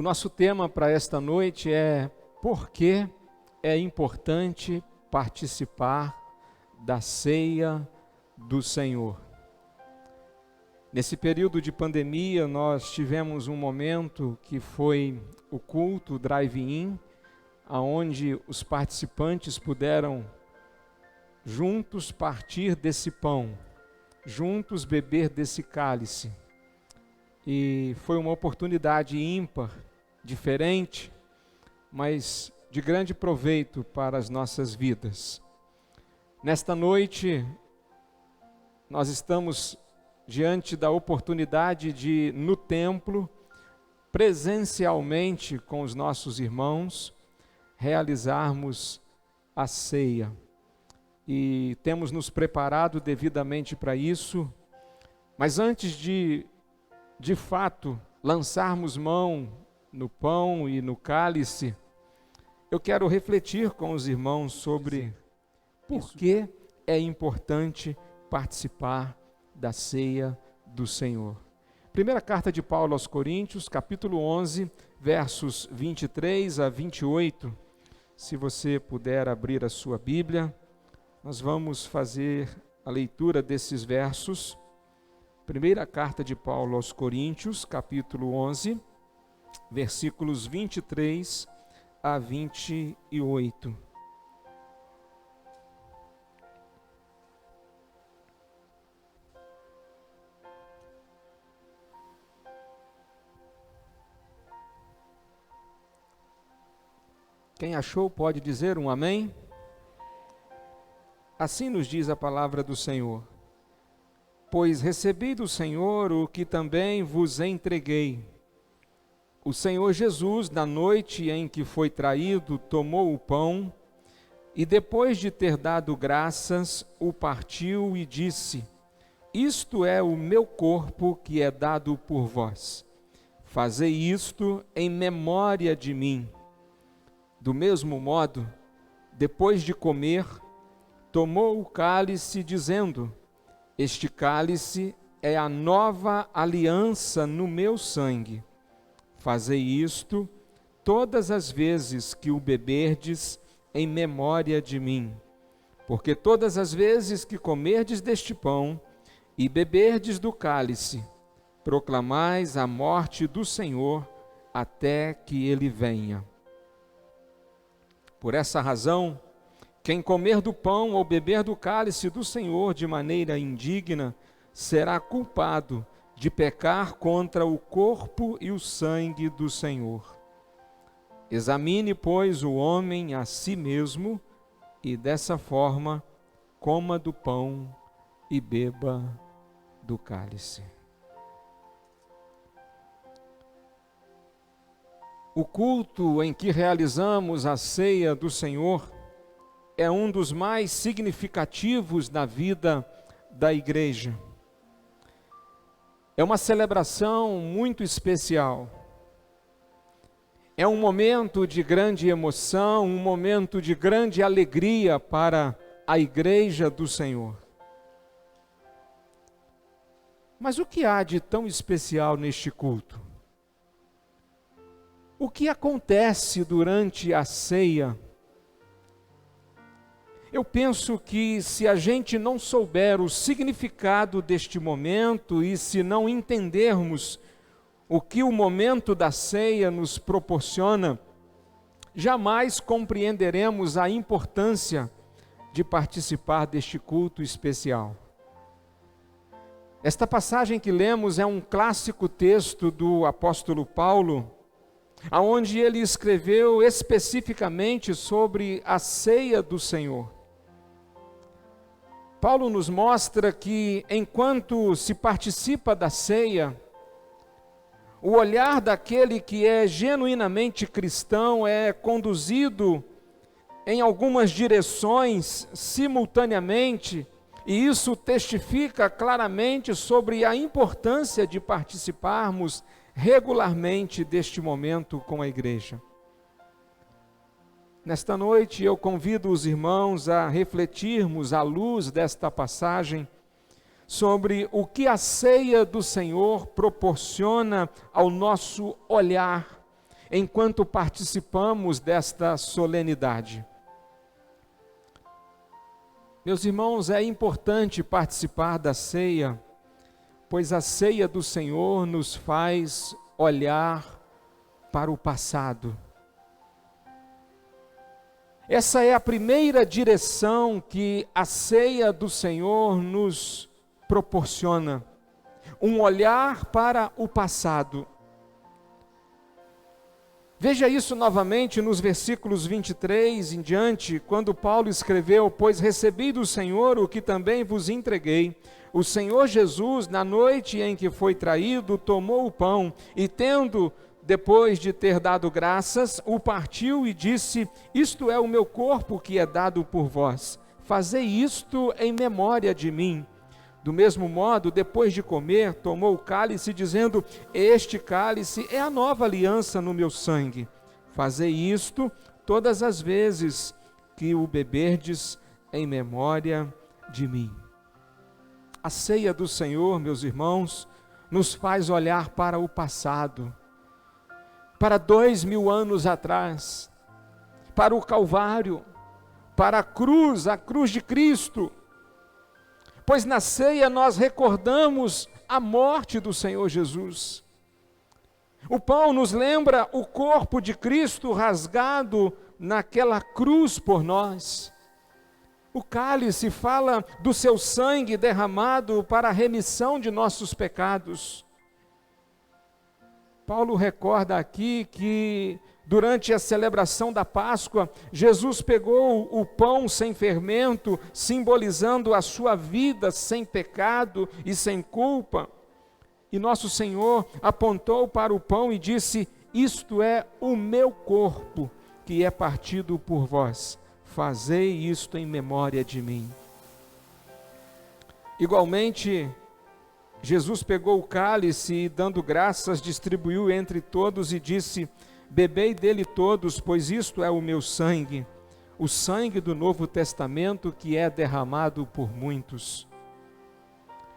O nosso tema para esta noite é por que é importante participar da ceia do Senhor. Nesse período de pandemia, nós tivemos um momento que foi o culto drive-in, onde os participantes puderam juntos partir desse pão, juntos beber desse cálice. E foi uma oportunidade ímpar, diferente, mas de grande proveito para as nossas vidas. Nesta noite, nós estamos diante da oportunidade de, no templo, presencialmente com os nossos irmãos, realizarmos a ceia. E temos nos preparado devidamente para isso, mas antes de fato, lançarmos mão no pão e no cálice, eu quero refletir com os irmãos sobre por que é importante participar da ceia do Senhor. Primeira carta de Paulo aos Coríntios, capítulo 11, versos 23 a 28. Se você puder abrir a sua Bíblia, nós vamos fazer a leitura desses versos. Primeira carta de Paulo aos Coríntios, capítulo 11, versículos 23 a 28. Quem achou pode dizer um amém? Assim nos diz a palavra do Senhor. Pois recebi do Senhor o que também vos entreguei. O Senhor Jesus, na noite em que foi traído, tomou o pão e, depois de ter dado graças, o partiu e disse: Isto é o meu corpo que é dado por vós. Fazei isto em memória de mim. Do mesmo modo, depois de comer, tomou o cálice, dizendo: Este cálice é a nova aliança no meu sangue. Fazei isto todas as vezes que o beberdes em memória de mim. Porque todas as vezes que comerdes deste pão e beberdes do cálice, proclamais a morte do Senhor até que ele venha. Por essa razão, quem comer do pão ou beber do cálice do Senhor de maneira indigna, será culpado de pecar contra o corpo e o sangue do Senhor. Examine, pois, o homem a si mesmo, e dessa forma coma do pão e beba do cálice. O culto em que realizamos a ceia do Senhor é um dos mais significativos na vida da igreja. É uma celebração muito especial. É um momento de grande emoção, um momento de grande alegria para a igreja do Senhor. Mas o que há de tão especial neste culto? O que acontece durante a ceia? Eu penso que se a gente não souber o significado deste momento e se não entendermos o que o momento da ceia nos proporciona, jamais compreenderemos a importância de participar deste culto especial. Esta passagem que lemos é um clássico texto do apóstolo Paulo, aonde ele escreveu especificamente sobre a ceia do Senhor. Paulo nos mostra que, enquanto se participa da ceia, o olhar daquele que é genuinamente cristão é conduzido em algumas direções simultaneamente, e isso testifica claramente sobre a importância de participarmos regularmente deste momento com a igreja. Nesta noite eu convido os irmãos a refletirmos à luz desta passagem sobre o que a ceia do Senhor proporciona ao nosso olhar enquanto participamos desta solenidade. Meus irmãos, é importante participar da ceia, pois a ceia do Senhor nos faz olhar para o passado. Essa é a primeira direção que a ceia do Senhor nos proporciona, um olhar para o passado. Veja isso novamente nos versículos 23 em diante, quando Paulo escreveu: pois recebi do Senhor o que também vos entreguei. O Senhor Jesus, na noite em que foi traído, tomou o pão e, depois de ter dado graças, o partiu e disse: isto é o meu corpo que é dado por vós. Fazei isto em memória de mim. Do mesmo modo, depois de comer, tomou o cálice, dizendo: este cálice é a nova aliança no meu sangue. Fazei isto todas as vezes que o beberdes em memória de mim. A ceia do Senhor, meus irmãos, nos faz olhar para o passado, para 2000 anos atrás, para o Calvário, para a cruz de Cristo. Pois na ceia nós recordamos a morte do Senhor Jesus. O pão nos lembra o corpo de Cristo rasgado naquela cruz por nós. O cálice fala do seu sangue derramado para a remissão de nossos pecados. Paulo recorda aqui que durante a celebração da Páscoa, Jesus pegou o pão sem fermento, simbolizando a sua vida sem pecado e sem culpa. E nosso Senhor apontou para o pão e disse: isto é o meu corpo, que é partido por vós. Fazei isto em memória de mim. Igualmente, Jesus pegou o cálice e, dando graças, distribuiu entre todos e disse: bebei dele todos, pois isto é o meu sangue, o sangue do Novo Testamento que é derramado por muitos.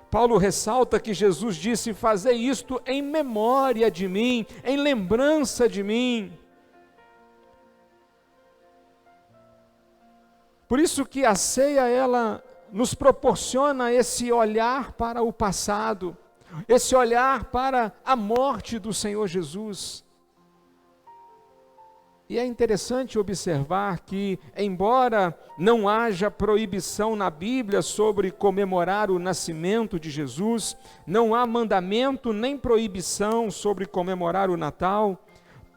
Paulo ressalta que Jesus disse: fazei isto em memória de mim, em lembrança de mim. Por isso que a ceia, ela nos proporciona esse olhar para o passado, esse olhar para a morte do Senhor Jesus. E é interessante observar que, embora não haja proibição na Bíblia sobre comemorar o nascimento de Jesus, não há mandamento nem proibição sobre comemorar o Natal,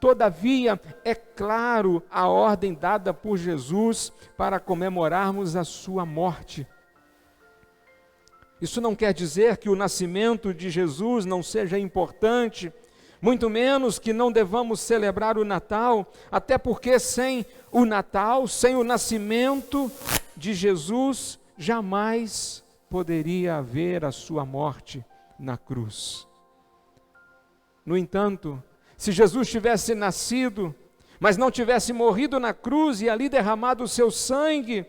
todavia é claro a ordem dada por Jesus para comemorarmos a sua morte. Isso não quer dizer que o nascimento de Jesus não seja importante, muito menos que não devamos celebrar o Natal, até porque sem o Natal, sem o nascimento de Jesus, jamais poderia haver a sua morte na cruz. No entanto, se Jesus tivesse nascido, mas não tivesse morrido na cruz e ali derramado o seu sangue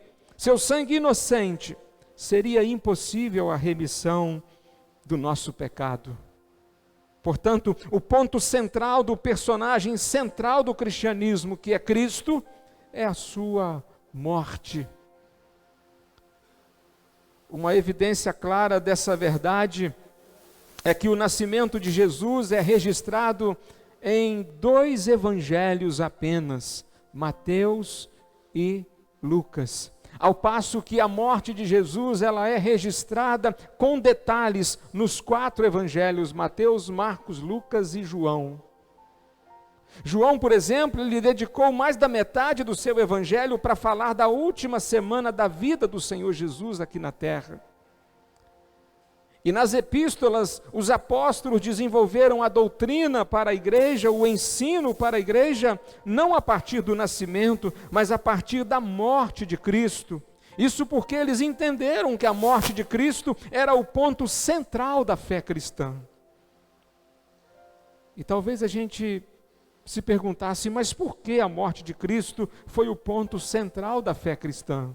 inocente, seria impossível a remissão do nosso pecado. Portanto, o ponto central do personagem central do cristianismo, que é Cristo, é a sua morte. Uma evidência clara dessa verdade é que o nascimento de Jesus é registrado em 2 evangelhos apenas, Mateus e Lucas. Ao passo que a morte de Jesus, ela é registrada com detalhes nos 4 evangelhos, Mateus, Marcos, Lucas e João. João, por exemplo, ele dedicou mais da metade do seu evangelho para falar da última semana da vida do Senhor Jesus aqui na terra. E nas epístolas, os apóstolos desenvolveram a doutrina para a igreja, o ensino para a igreja, não a partir do nascimento, mas a partir da morte de Cristo. Isso porque eles entenderam que a morte de Cristo era o ponto central da fé cristã. E talvez a gente se perguntasse: mas por que a morte de Cristo foi o ponto central da fé cristã?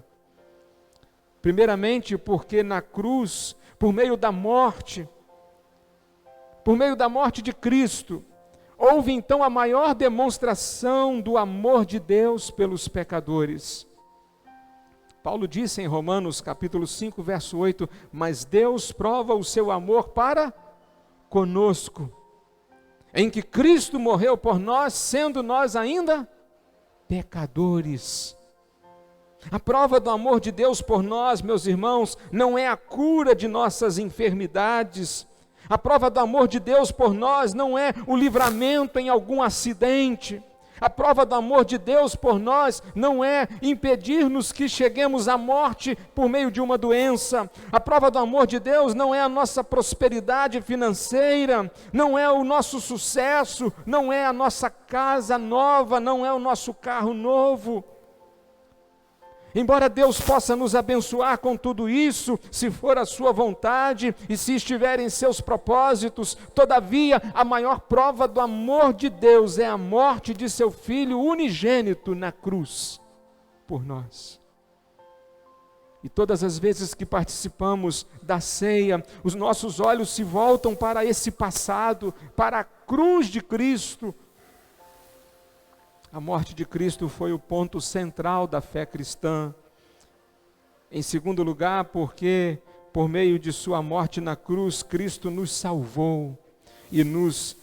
Primeiramente, porque na cruz, por meio da morte de Cristo, houve então a maior demonstração do amor de Deus pelos pecadores. Paulo disse em Romanos capítulo 5, verso 8, mas Deus prova o seu amor para conosco, em que Cristo morreu por nós, sendo nós ainda pecadores. A prova do amor de Deus por nós, meus irmãos, não é a cura de nossas enfermidades. A prova do amor de Deus por nós não é o livramento em algum acidente. A prova do amor de Deus por nós não é impedir-nos que cheguemos à morte por meio de uma doença. A prova do amor de Deus não é a nossa prosperidade financeira, não é o nosso sucesso, não é a nossa casa nova, não é o nosso carro novo. Embora Deus possa nos abençoar com tudo isso, se for a sua vontade e se estiver em seus propósitos, todavia a maior prova do amor de Deus é a morte de seu Filho unigênito na cruz por nós. E todas as vezes que participamos da ceia, os nossos olhos se voltam para esse passado, para a cruz de Cristo. A morte de Cristo foi o ponto central da fé cristã. Em segundo lugar, porque por meio de sua morte na cruz, Cristo nos salvou e nos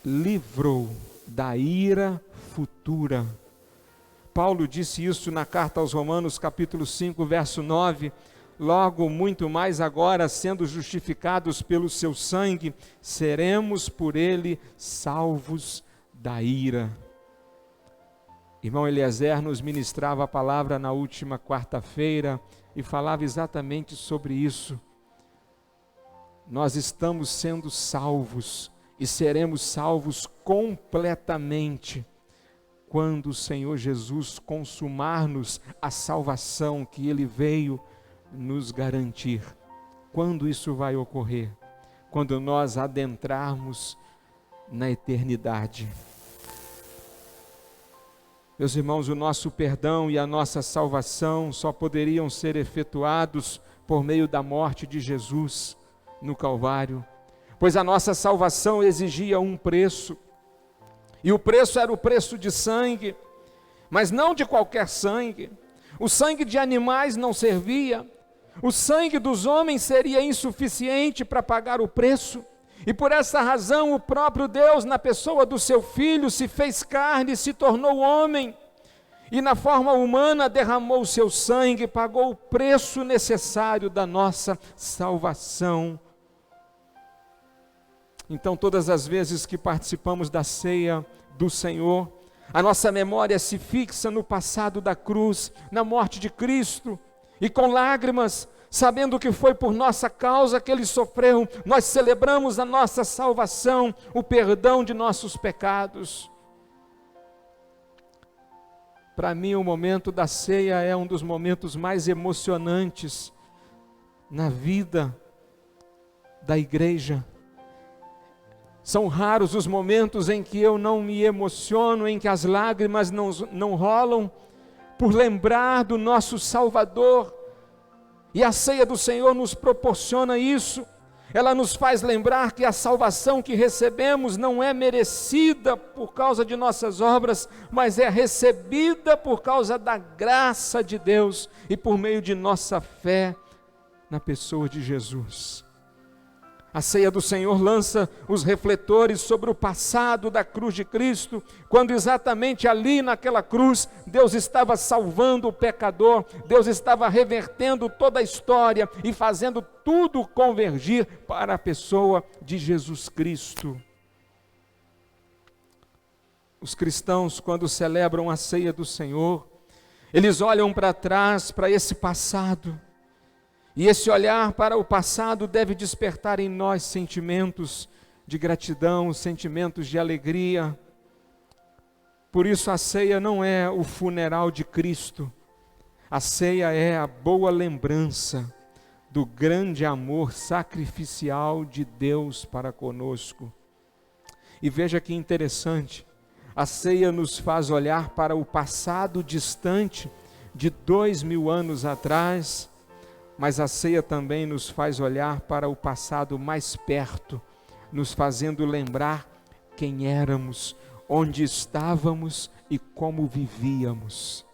livrou da ira futura. Paulo disse isso na carta aos Romanos, capítulo 5, verso 9. Logo, muito mais agora, sendo justificados pelo seu sangue, seremos por ele salvos da ira. Irmão Eliezer nos ministrava a palavra na última quarta-feira e falava exatamente sobre isso. Nós estamos sendo salvos e seremos salvos completamente quando o Senhor Jesus consumar-nos a salvação que Ele veio nos garantir. Quando isso vai ocorrer? Quando nós adentrarmos na eternidade. Meus irmãos, o nosso perdão e a nossa salvação só poderiam ser efetuados por meio da morte de Jesus no Calvário, pois a nossa salvação exigia um preço, e o preço era o preço de sangue, mas não de qualquer sangue. O sangue de animais não servia, o sangue dos homens seria insuficiente para pagar o preço. E por essa razão o próprio Deus, na pessoa do seu Filho, se fez carne, se tornou homem, e na forma humana derramou o seu sangue, pagou o preço necessário da nossa salvação. Então, todas as vezes que participamos da ceia do Senhor, a nossa memória se fixa no passado da cruz, na morte de Cristo, e com lágrimas, sabendo que foi por nossa causa que Ele sofreu, nós celebramos a nossa salvação, o perdão de nossos pecados. Para mim, o momento da ceia é um dos momentos mais emocionantes na vida da igreja. São raros os momentos em que eu não me emociono, em que as lágrimas não rolam, por lembrar do nosso Salvador. E a ceia do Senhor nos proporciona isso. Ela nos faz lembrar que a salvação que recebemos não é merecida por causa de nossas obras, mas é recebida por causa da graça de Deus e por meio de nossa fé na pessoa de Jesus. A ceia do Senhor lança os refletores sobre o passado da cruz de Cristo, quando exatamente ali naquela cruz, Deus estava salvando o pecador, Deus estava revertendo toda a história e fazendo tudo convergir para a pessoa de Jesus Cristo. Os cristãos, quando celebram a ceia do Senhor, eles olham para trás, para esse passado, e esse olhar para o passado deve despertar em nós sentimentos de gratidão, sentimentos de alegria. Por isso a ceia não é o funeral de Cristo, a ceia é a boa lembrança do grande amor sacrificial de Deus para conosco. E veja que interessante, a ceia nos faz olhar para o passado distante de 2000 anos atrás, mas a ceia também nos faz olhar para o passado mais perto, nos fazendo lembrar quem éramos, onde estávamos e como vivíamos.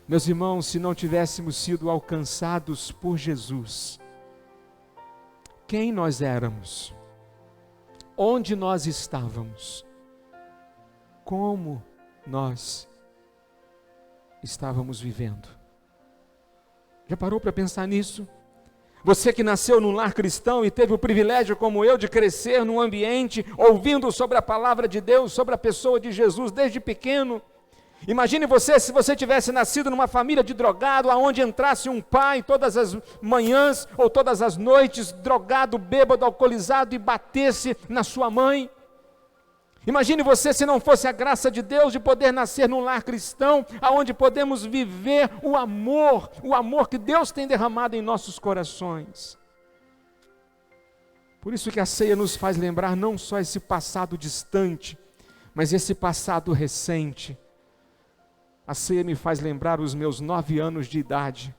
Meus irmãos, se não tivéssemos sido alcançados por Jesus, quem nós éramos? Onde nós estávamos? Como nós estávamos vivendo? Já parou para pensar nisso? Você que nasceu num lar cristão e teve o privilégio, como eu, de crescer num ambiente ouvindo sobre a palavra de Deus, sobre a pessoa de Jesus desde pequeno. Imagine você, se você tivesse nascido numa família de drogado, aonde entrasse um pai todas as manhãs ou todas as noites, drogado, bêbado, alcoolizado, e batesse na sua mãe. Imagine você, se não fosse a graça de Deus de poder nascer num lar cristão, aonde podemos viver o amor que Deus tem derramado em nossos corações. Por isso que a ceia nos faz lembrar não só esse passado distante, mas esse passado recente. A ceia me faz lembrar os meus 9 anos de idade,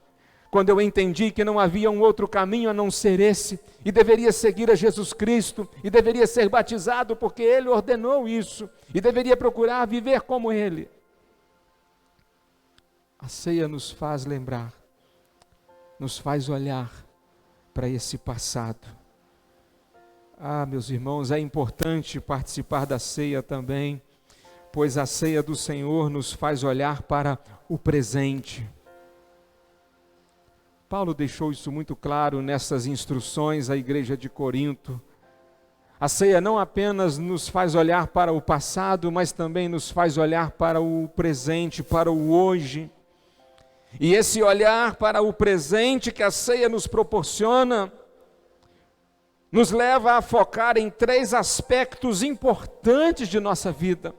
quando eu entendi que não havia um outro caminho a não ser esse, e deveria seguir a Jesus Cristo, e deveria ser batizado porque Ele ordenou isso, e deveria procurar viver como Ele. A ceia nos faz lembrar, nos faz olhar para esse passado. Meus irmãos, é importante participar da ceia também, pois a ceia do Senhor nos faz olhar para o presente. Paulo deixou isso muito claro nessas instruções à igreja de Corinto. A ceia não apenas nos faz olhar para o passado, mas também nos faz olhar para o presente, para o hoje. E esse olhar para o presente que a ceia nos proporciona, nos leva a focar em 3 aspectos importantes de nossa vida.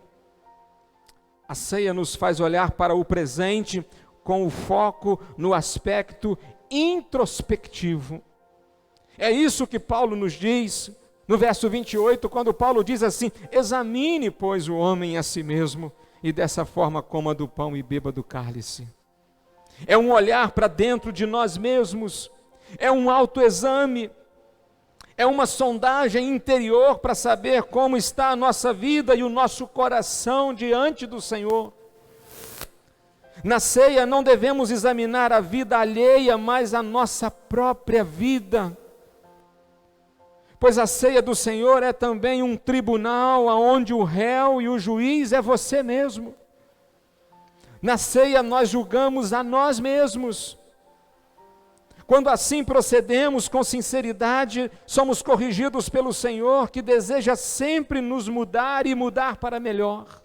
A ceia nos faz olhar para o presente com o foco no aspecto introspectivo. É isso que Paulo nos diz no verso 28, quando Paulo diz assim: examine, pois, o homem a si mesmo, e dessa forma coma do pão e beba do cálice. É um olhar para dentro de nós mesmos, é um autoexame, é uma sondagem interior para saber como está a nossa vida e o nosso coração diante do Senhor. Na ceia não devemos examinar a vida alheia, mas a nossa própria vida. Pois a ceia do Senhor é também um tribunal onde o réu e o juiz é você mesmo. Na ceia nós julgamos a nós mesmos. Quando assim procedemos com sinceridade, somos corrigidos pelo Senhor, que deseja sempre nos mudar e mudar para melhor.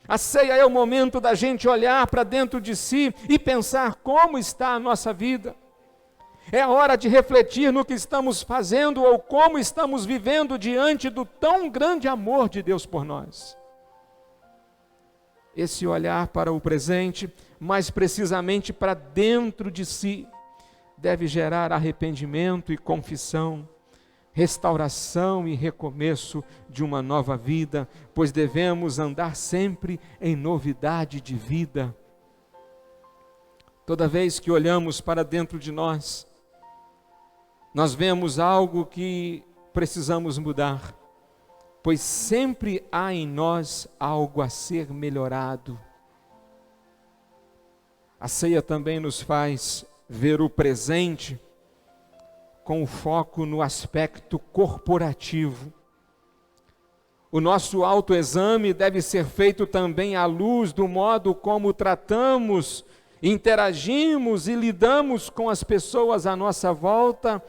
A ceia é o momento da gente olhar para dentro de si e pensar como está a nossa vida. É a hora de refletir no que estamos fazendo ou como estamos vivendo diante do tão grande amor de Deus por nós. Esse olhar para o presente, mais precisamente para dentro de si, deve gerar arrependimento e confissão, restauração e recomeço de uma nova vida, pois devemos andar sempre em novidade de vida. Toda vez que olhamos para dentro de nós, nós vemos algo que precisamos mudar, pois sempre há em nós algo a ser melhorado. A ceia também nos faz ver o presente com o foco no aspecto corporativo. O nosso autoexame deve ser feito também à luz do modo como tratamos, interagimos e lidamos com as pessoas à nossa volta,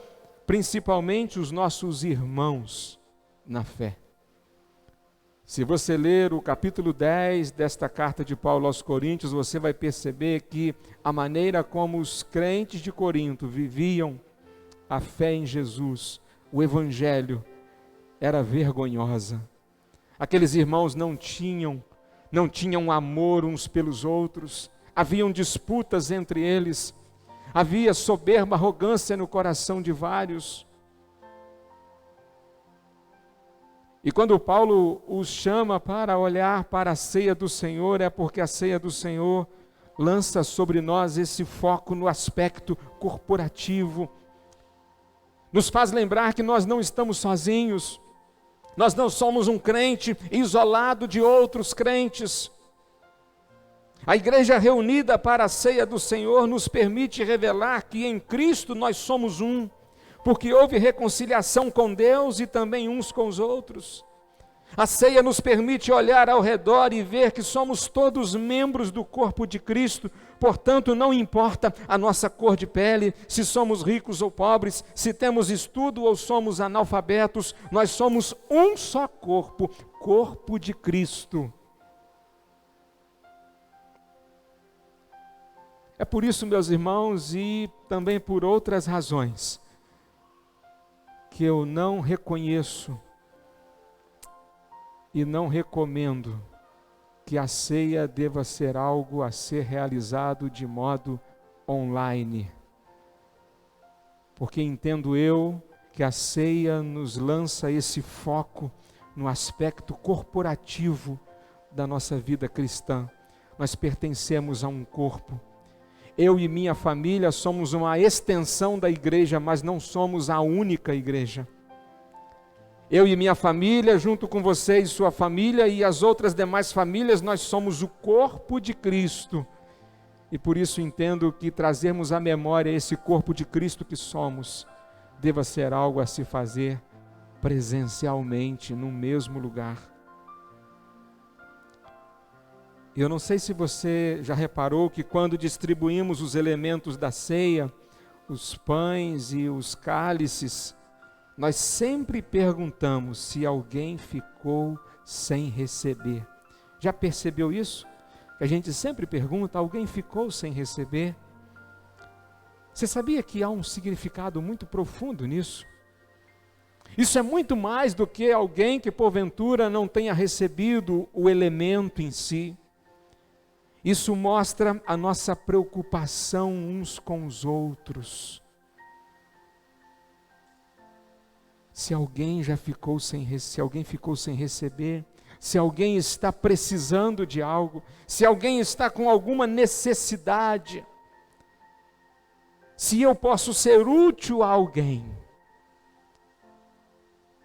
principalmente os nossos irmãos na fé. Se você ler o capítulo 10 desta carta de Paulo aos Coríntios, você vai perceber que a maneira como os crentes de Corinto viviam a fé em Jesus, o Evangelho, era vergonhosa. Aqueles irmãos não tinham amor uns pelos outros, haviam disputas entre eles, havia soberba, arrogância no coração de vários. E quando Paulo os chama para olhar para a ceia do Senhor, é porque a ceia do Senhor lança sobre nós esse foco no aspecto corporativo, nos faz lembrar que nós não estamos sozinhos, Nós não somos um crente isolado de outros crentes. A igreja reunida para a ceia do Senhor nos permite revelar que em Cristo nós somos um, porque houve reconciliação com Deus e também uns com os outros. A ceia nos permite olhar ao redor e ver que somos todos membros do corpo de Cristo, portanto não importa a nossa cor de pele, se somos ricos ou pobres, se temos estudo ou somos analfabetos, nós somos um só corpo, corpo de Cristo. É por isso, meus irmãos, e também por outras razões, que eu não reconheço e não recomendo que a ceia deva ser algo a ser realizado de modo online. Porque entendo eu que a ceia nos lança esse foco no aspecto corporativo da nossa vida cristã. Nós pertencemos a um corpo. Eu e minha família somos uma extensão da igreja, mas não somos a única igreja. Eu e minha família, junto com você e sua família e as outras demais famílias, nós somos o corpo de Cristo. E por isso entendo que trazermos à memória esse corpo de Cristo que somos, deva ser algo a se fazer presencialmente, no mesmo lugar. Eu não sei se você já reparou que quando distribuímos os elementos da ceia, os pães e os cálices, nós sempre perguntamos se alguém ficou sem receber. Já percebeu isso? A gente sempre pergunta, alguém ficou sem receber? Você sabia que há um significado muito profundo nisso? Isso é muito mais do que alguém que porventura não tenha recebido o elemento em si. Isso mostra a nossa preocupação uns com os outros. Se alguém ficou sem receber, se alguém está precisando de algo, se alguém está com alguma necessidade, se eu posso ser útil a alguém,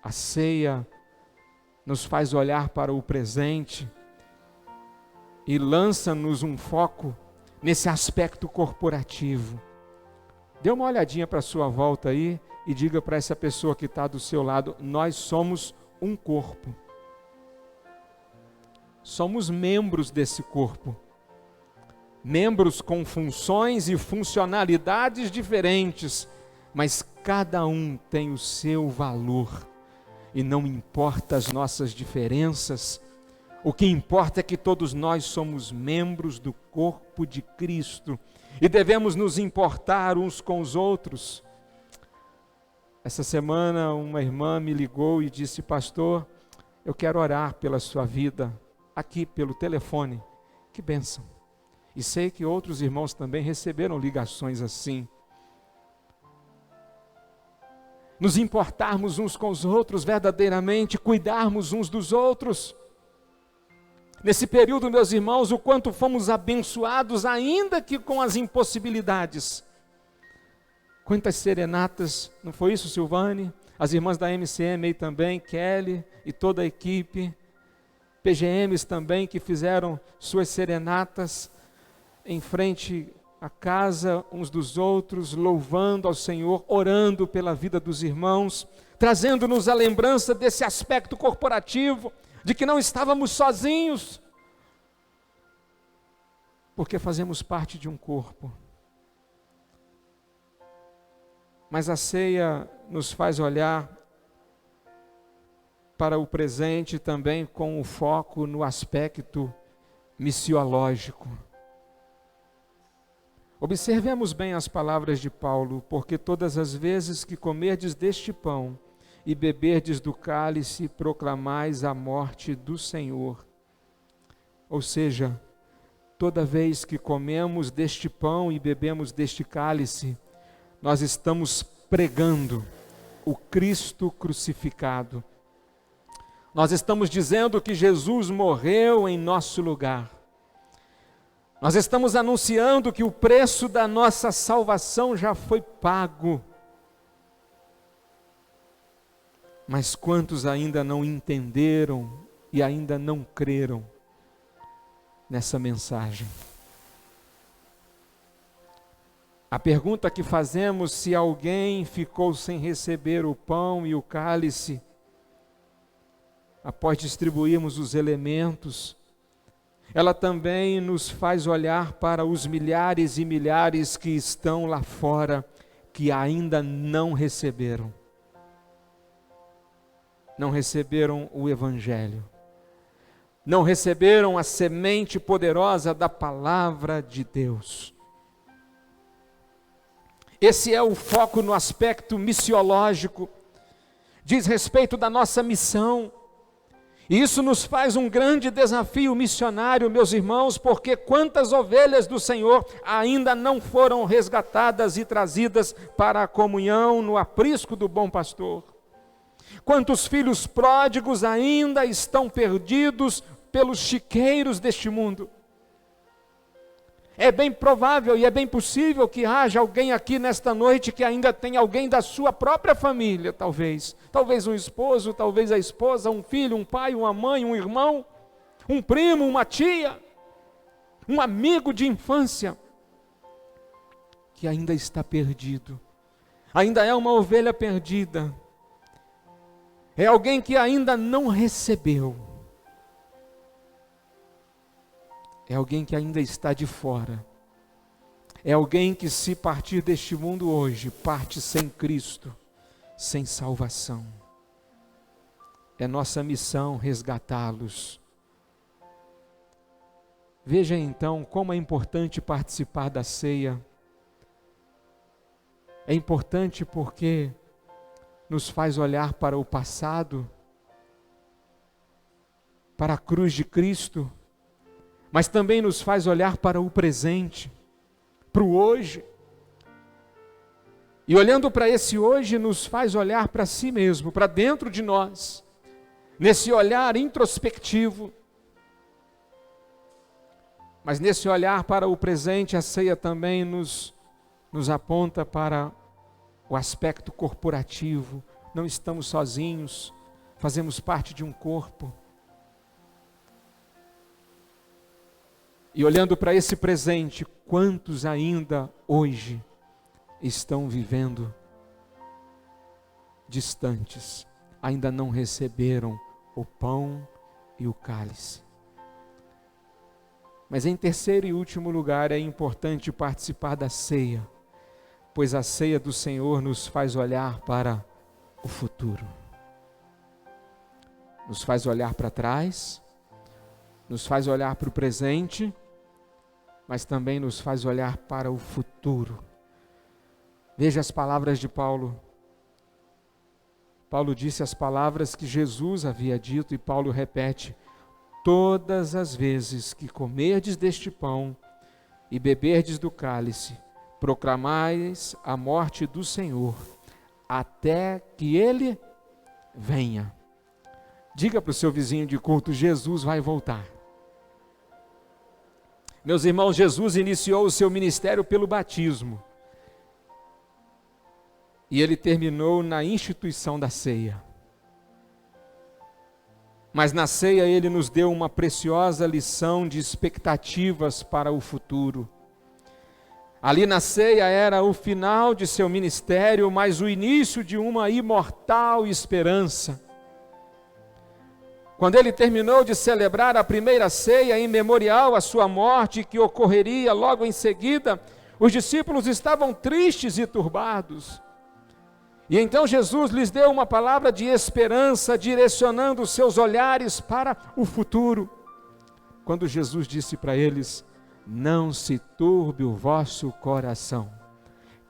a ceia nos faz olhar para o presente e lança-nos um foco nesse aspecto corporativo. Dê uma olhadinha para a sua volta aí e diga para essa pessoa que está do seu lado, nós somos um corpo. Somos membros desse corpo. Membros com funções e funcionalidades diferentes, mas cada um tem o seu valor. E não importa as nossas diferenças, o que importa é que todos nós somos membros do corpo de Cristo e devemos nos importar uns com os outros. Essa semana uma irmã me ligou e disse, pastor, eu quero orar pela sua vida, aqui pelo telefone. Que bênção. E sei que outros irmãos também receberam ligações assim. Nos importarmos uns com os outros verdadeiramente, cuidarmos uns dos outros. Nesse período, meus irmãos, o quanto fomos abençoados, ainda que com as impossibilidades. Quantas serenatas, não foi isso, Silvane? As irmãs da MCM aí também, Kelly e toda a equipe, PGMs também que fizeram suas serenatas em frente à casa uns dos outros, louvando ao Senhor, orando pela vida dos irmãos, trazendo-nos a lembrança desse aspecto corporativo, de que não estávamos sozinhos, porque fazemos parte de um corpo. Mas a ceia nos faz olhar para o presente também com o foco no aspecto missiológico. Observemos bem as palavras de Paulo, porque todas as vezes que comerdes deste pão e beberdes do cálice, proclamais a morte do Senhor. Ou seja, toda vez que comemos deste pão e bebemos deste cálice, nós estamos pregando o Cristo crucificado. Nós estamos dizendo que Jesus morreu em nosso lugar. Nós estamos anunciando que o preço da nossa salvação já foi pago. Mas quantos ainda não entenderam e ainda não creram nessa mensagem? A pergunta que fazemos, se alguém ficou sem receber o pão e o cálice, após distribuirmos os elementos, ela também nos faz olhar para os milhares e milhares que estão lá fora, que ainda não receberam. Não receberam o Evangelho. Não receberam a semente poderosa da palavra de Deus. Esse é o foco no aspecto missiológico, diz respeito da nossa missão. E isso nos faz um grande desafio missionário, meus irmãos, porque quantas ovelhas do Senhor ainda não foram resgatadas e trazidas para a comunhão no aprisco do bom pastor? Quantos filhos pródigos ainda estão perdidos pelos chiqueiros deste mundo? É bem provável e é bem possível que haja alguém aqui nesta noite que ainda tem alguém da sua própria família, talvez um esposo, talvez a esposa, um filho, um pai, uma mãe, um irmão, um primo, uma tia, um amigo de infância, que ainda está perdido, ainda é uma ovelha perdida, é alguém que ainda não recebeu, é alguém que ainda está de fora, é alguém que, se partir deste mundo hoje, parte sem Cristo, sem salvação. É nossa missão resgatá-los. Veja então como é importante participar da ceia. É importante porque nos faz olhar para o passado, para a cruz de Cristo, mas também nos faz olhar para o presente, para o hoje. E olhando para esse hoje, nos faz olhar para si mesmo, para dentro de nós, nesse olhar introspectivo. Mas nesse olhar para o presente, a ceia também nos aponta para o aspecto corporativo. Não estamos sozinhos, fazemos parte de um corpo. E olhando para esse presente, quantos ainda hoje estão vivendo distantes, ainda não receberam o pão e o cálice. Mas em terceiro e último lugar, é importante participar da ceia, pois a ceia do Senhor nos faz olhar para o futuro. Nos faz olhar para trás, nos faz olhar para o presente, mas também nos faz olhar para o futuro. Veja as palavras de Paulo. Paulo disse as palavras que Jesus havia dito e Paulo repete: todas as vezes que comerdes deste pão e beberdes do cálice, proclamais a morte do Senhor, até que Ele venha. Diga para o seu vizinho de culto: Jesus vai voltar. Meus irmãos, Jesus iniciou o seu ministério pelo batismo. E ele terminou na instituição da ceia. Mas na ceia ele nos deu uma preciosa lição de expectativas para o futuro. Ali na ceia era o final de seu ministério, mas o início de uma imortal esperança. Quando ele terminou de celebrar a primeira ceia em memorial à sua morte, que ocorreria logo em seguida, os discípulos estavam tristes e turbados. E então Jesus lhes deu uma palavra de esperança, direcionando os seus olhares para o futuro. Quando Jesus disse para eles: não se turbe o vosso coração.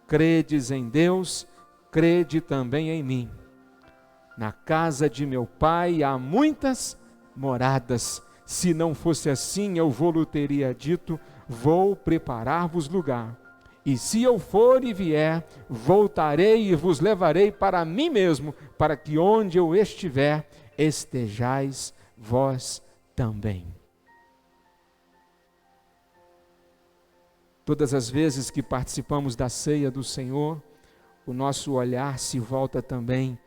Credes em Deus, crede também em mim. Na casa de meu Pai há muitas moradas. Se não fosse assim, eu vou-lhe teria dito: vou preparar-vos lugar. E se eu for e vier, voltarei e vos levarei para mim mesmo, para que onde eu estiver, estejais vós também. Todas as vezes que participamos da ceia do Senhor, o nosso olhar se volta também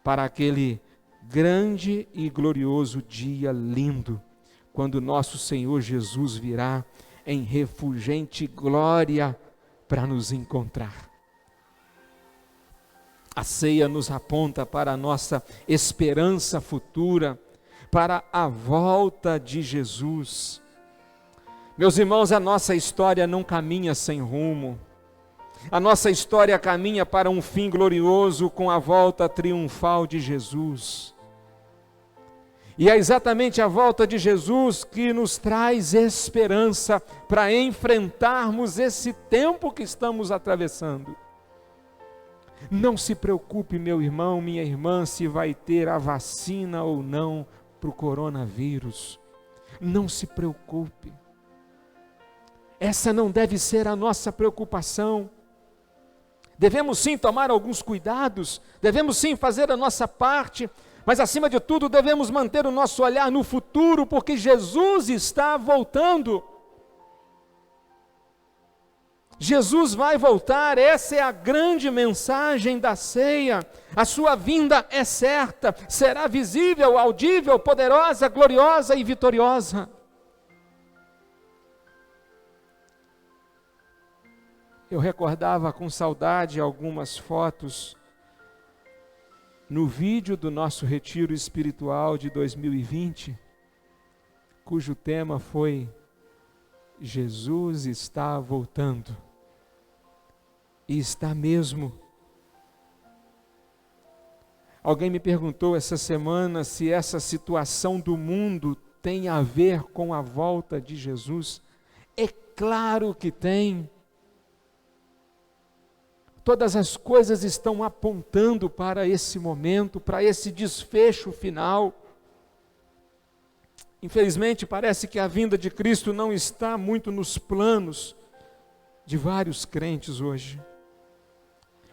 para aquele grande e glorioso dia lindo, quando nosso Senhor Jesus virá em refulgente glória para nos encontrar. A ceia nos aponta para a nossa esperança futura, para a volta de Jesus. Meus irmãos, a nossa história não caminha sem rumo. A nossa história caminha para um fim glorioso com a volta triunfal de Jesus. E é exatamente a volta de Jesus que nos traz esperança para enfrentarmos esse tempo que estamos atravessando. Não se preocupe, meu irmão, minha irmã, se vai ter a vacina ou não para o coronavírus. Não se preocupe. Essa não deve ser a nossa preocupação. Devemos sim tomar alguns cuidados, devemos sim fazer a nossa parte, mas acima de tudo devemos manter o nosso olhar no futuro, porque Jesus está voltando. Jesus vai voltar, essa é a grande mensagem da ceia. A sua vinda é certa, será visível, audível, poderosa, gloriosa e vitoriosa. Eu recordava com saudade algumas fotos no vídeo do nosso retiro espiritual de 2020, cujo tema foi Jesus está voltando. E está mesmo. Alguém me perguntou essa semana se essa situação do mundo tem a ver com a volta de Jesus. É claro que tem. Todas as coisas estão apontando para esse momento, para esse desfecho final. Infelizmente, parece que a vinda de Cristo não está muito nos planos de vários crentes hoje.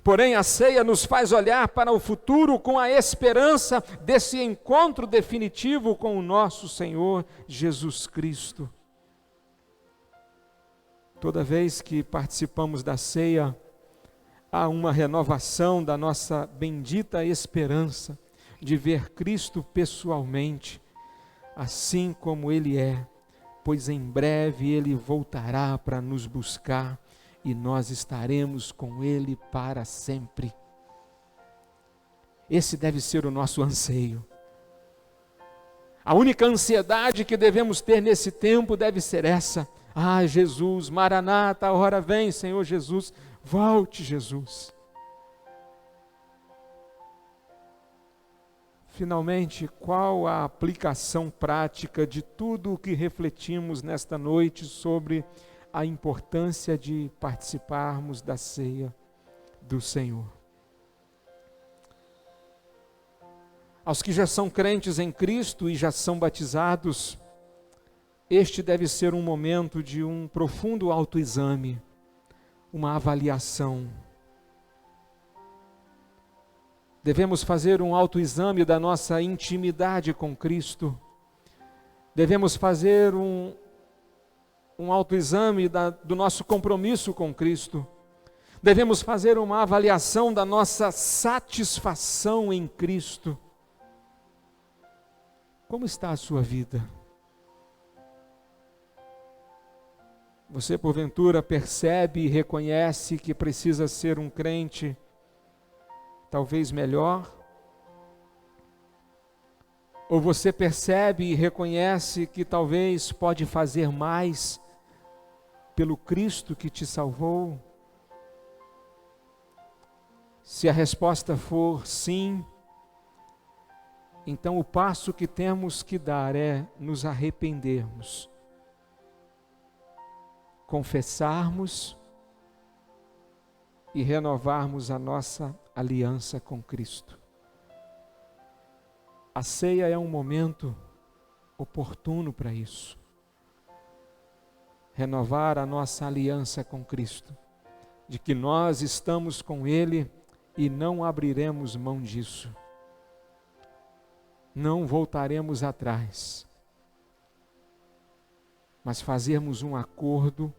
Porém, a ceia nos faz olhar para o futuro com a esperança desse encontro definitivo com o nosso Senhor Jesus Cristo. Toda vez que participamos da ceia, há uma renovação da nossa bendita esperança de ver Cristo pessoalmente, assim como Ele é, pois em breve Ele voltará para nos buscar e nós estaremos com Ele para sempre. Esse deve ser o nosso anseio. A única ansiedade que devemos ter nesse tempo deve ser essa. Ah, Jesus, Maranata, a hora vem, Senhor Jesus, volte, Jesus. Finalmente, qual a aplicação prática de tudo o que refletimos nesta noite sobre a importância de participarmos da ceia do Senhor? Aos que já são crentes em Cristo e já são batizados, este deve ser um momento de um profundo autoexame, uma avaliação. Devemos fazer um autoexame da nossa intimidade com Cristo. Devemos fazer um autoexame do nosso compromisso com Cristo. Devemos fazer uma avaliação da nossa satisfação em Cristo. Como está a sua vida? Você, porventura, percebe e reconhece que precisa ser um crente talvez melhor? Ou você percebe e reconhece que talvez pode fazer mais pelo Cristo que te salvou? Se a resposta for sim, então o passo que temos que dar é nos arrependermos, confessarmos e renovarmos a nossa aliança com Cristo. A ceia é um momento oportuno para isso. Renovar a nossa aliança com Cristo, de que nós estamos com Ele e não abriremos mão disso. Não voltaremos atrás, mas fazermos um acordo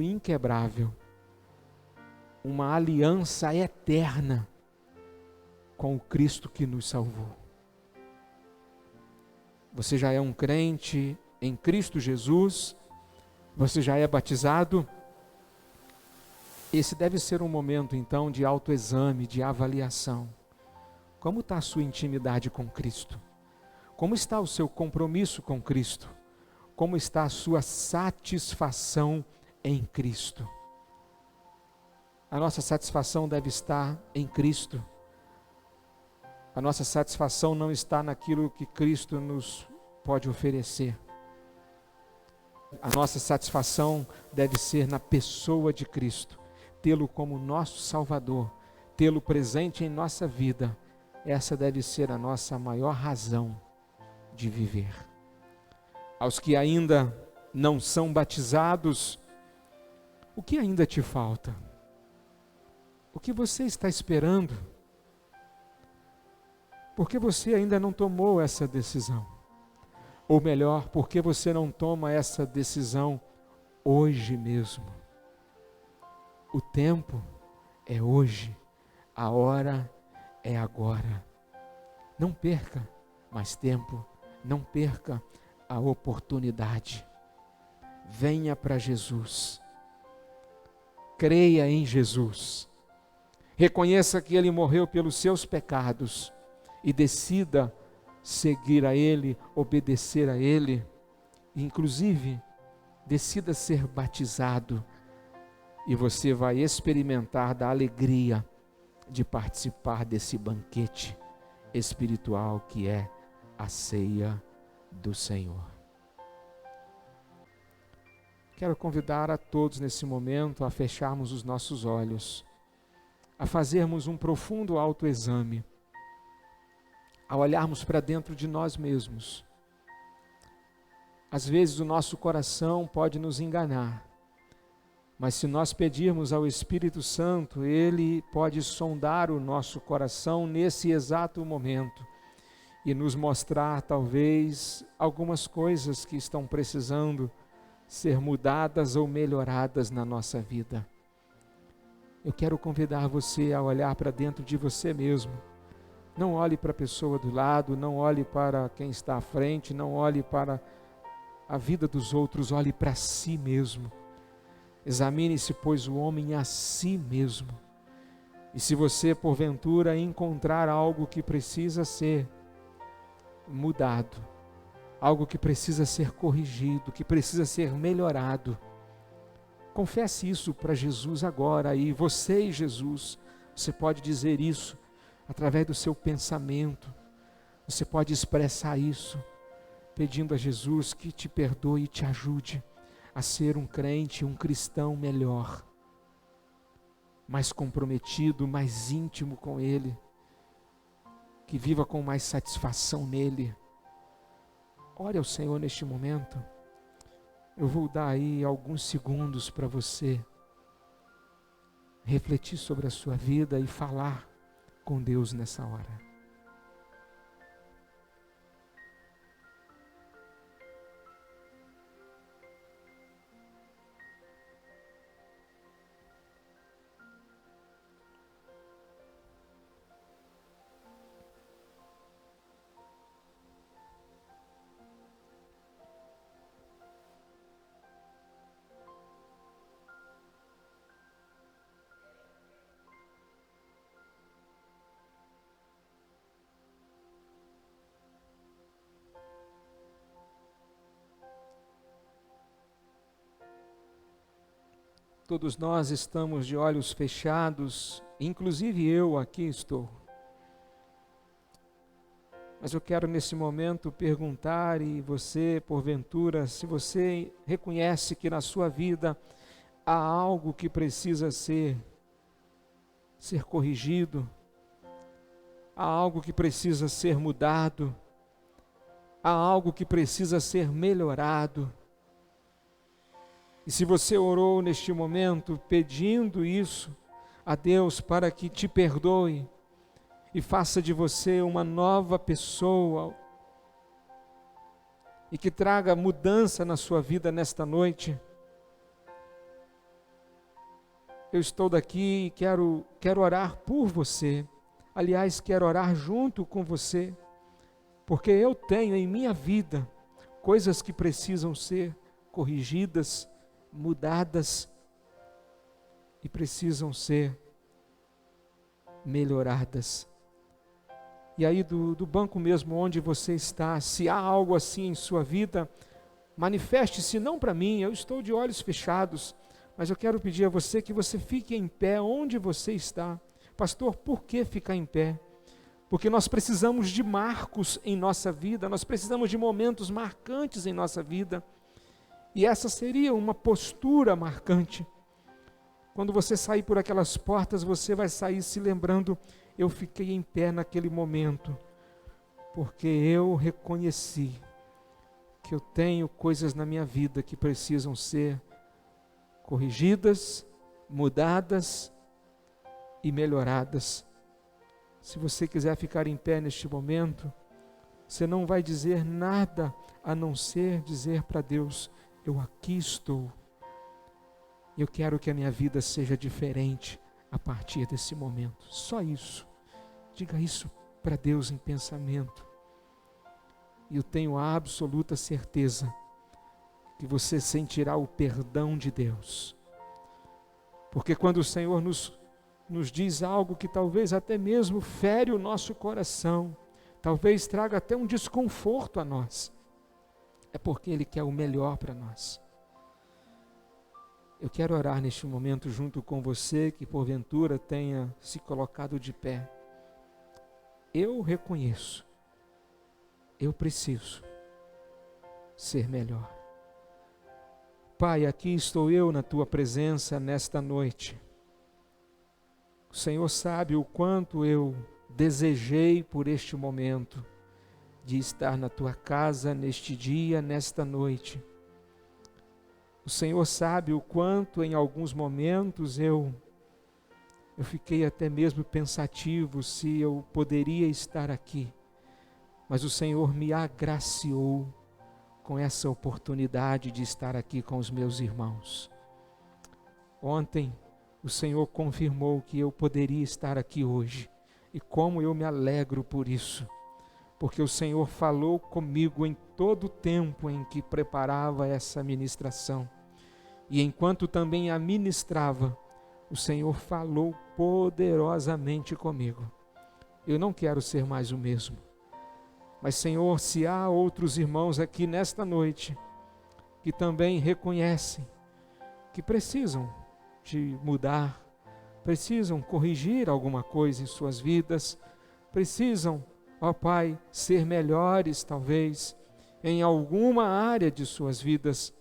inquebrável, uma aliança eterna, com o Cristo que nos salvou. Você já é um crente em Cristo Jesus? Você já é batizado? Esse deve ser um momento, então, de autoexame, de avaliação. Como está a sua intimidade com Cristo? Como está o seu compromisso com Cristo? Como está a sua satisfação em Cristo? A nossa satisfação deve estar em Cristo. A nossa satisfação não está naquilo que Cristo nos pode oferecer. A nossa satisfação deve ser na pessoa de Cristo. Tê-lo como nosso Salvador, tê-lo presente em nossa vida, essa deve ser a nossa maior razão de viver. Aos que ainda não são batizados, o que ainda te falta? O que você está esperando? Por que você ainda não tomou essa decisão? Ou melhor, por que você não toma essa decisão hoje mesmo? O tempo é hoje, a hora é agora. Não perca mais tempo, não perca a oportunidade. Venha para Jesus. Creia em Jesus. Reconheça que Ele morreu pelos seus pecados e decida seguir a Ele, obedecer a Ele. Inclusive, decida ser batizado. E você vai experimentar da alegria de participar desse banquete espiritual que é a ceia do Senhor. Quero convidar a todos nesse momento a fecharmos os nossos olhos, a fazermos um profundo autoexame, a olharmos para dentro de nós mesmos. Às vezes o nosso coração pode nos enganar, mas se nós pedirmos ao Espírito Santo, Ele pode sondar o nosso coração nesse exato momento e nos mostrar talvez algumas coisas que estão precisando ser mudadas ou melhoradas na nossa vida. Eu quero convidar você a olhar para dentro de você mesmo. Não olhe para a pessoa do lado, não olhe para quem está à frente, não olhe para a vida dos outros, olhe para si mesmo. Examine-se, pois, o homem a si mesmo. E se você, porventura, encontrar algo que precisa ser mudado, algo que precisa ser corrigido, que precisa ser melhorado, confesse isso para Jesus agora. E você e Jesus, você pode dizer isso através do seu pensamento, você pode expressar isso, pedindo a Jesus que te perdoe e te ajude a ser um crente, um cristão melhor, mais comprometido, mais íntimo com Ele, que viva com mais satisfação nele. Ore ao Senhor neste momento. Eu vou dar aí alguns segundos para você refletir sobre a sua vida e falar com Deus nessa hora. Todos nós estamos de olhos fechados, inclusive eu aqui estou. Mas eu quero nesse momento perguntar, e você, porventura, se você reconhece que na sua vida há algo que precisa ser corrigido, há algo que precisa ser mudado, há algo que precisa ser melhorado. E se você orou neste momento pedindo isso a Deus para que te perdoe e faça de você uma nova pessoa e que traga mudança na sua vida nesta noite, eu estou daqui e quero orar por você, Aliás, quero orar junto com você, porque eu tenho em minha vida coisas que precisam ser corrigidas, mudadas e precisam ser melhoradas. E aí do banco mesmo onde você está, se há algo assim em sua vida, manifeste-se não para mim, eu estou de olhos fechados, mas eu quero pedir a você que você fique em pé onde você está. Pastor, por que ficar em pé? Porque nós precisamos de marcos em nossa vida, nós precisamos de momentos marcantes em nossa vida, e essa seria uma postura marcante. Quando você sair por aquelas portas, você vai sair se lembrando: eu fiquei em pé naquele momento, porque eu reconheci que eu tenho coisas na minha vida que precisam ser corrigidas, mudadas e melhoradas. Se você quiser ficar em pé neste momento, você não vai dizer nada a não ser dizer para Deus: eu aqui estou. Eu quero que a minha vida seja diferente a partir desse momento. Só isso. Diga isso para Deus em pensamento. E eu tenho a absoluta certeza que você sentirá o perdão de Deus. Porque quando o Senhor nos diz algo que talvez até mesmo fere o nosso coração, talvez traga até um desconforto a nós, é porque Ele quer o melhor para nós. Eu quero orar neste momento junto com você que porventura tenha se colocado de pé. Eu reconheço, eu preciso ser melhor. Pai, aqui estou eu na Tua presença nesta noite. O Senhor sabe o quanto eu desejei por este momento de estar na Tua casa neste dia, nesta noite. O Senhor sabe o quanto em alguns momentos eu fiquei até mesmo pensativo se eu poderia estar aqui, mas o Senhor me agraciou com essa oportunidade de estar aqui com os meus irmãos. Ontem o Senhor confirmou que eu poderia estar aqui hoje, e como eu me alegro por isso, porque o Senhor falou comigo em todo o tempo em que preparava essa ministração, e enquanto também a ministrava, o Senhor falou poderosamente comigo. Eu não quero ser mais o mesmo, mas Senhor, se há outros irmãos aqui nesta noite, que também reconhecem que precisam de mudar, precisam corrigir alguma coisa em suas vidas, precisam, ó Pai, ser melhores talvez, em alguma área de suas vidas,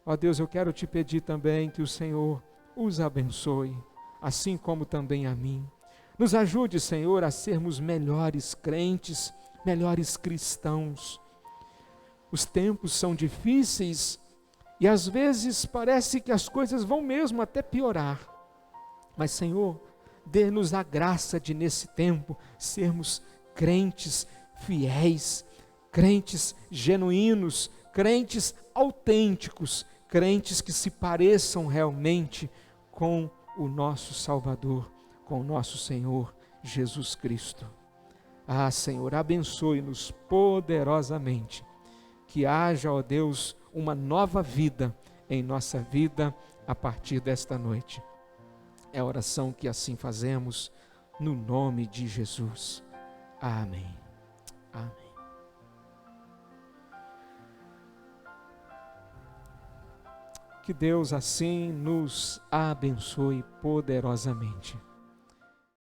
ó Deus, eu quero te pedir também que o Senhor os abençoe, assim como também a mim. Nos ajude, Senhor, a sermos melhores crentes, melhores cristãos. Os tempos são difíceis e às vezes parece que as coisas vão mesmo até piorar. Mas, Senhor, dê-nos a graça de nesse tempo sermos crentes fiéis, crentes genuínos, crentes autênticos, crentes que se pareçam realmente com o nosso Salvador, com o nosso Senhor Jesus Cristo. Ah, Senhor, abençoe-nos poderosamente, que haja, ó Deus, uma nova vida em nossa vida a partir desta noite. É a oração que assim fazemos, no nome de Jesus. Amém. Amém. Que Deus assim nos abençoe poderosamente.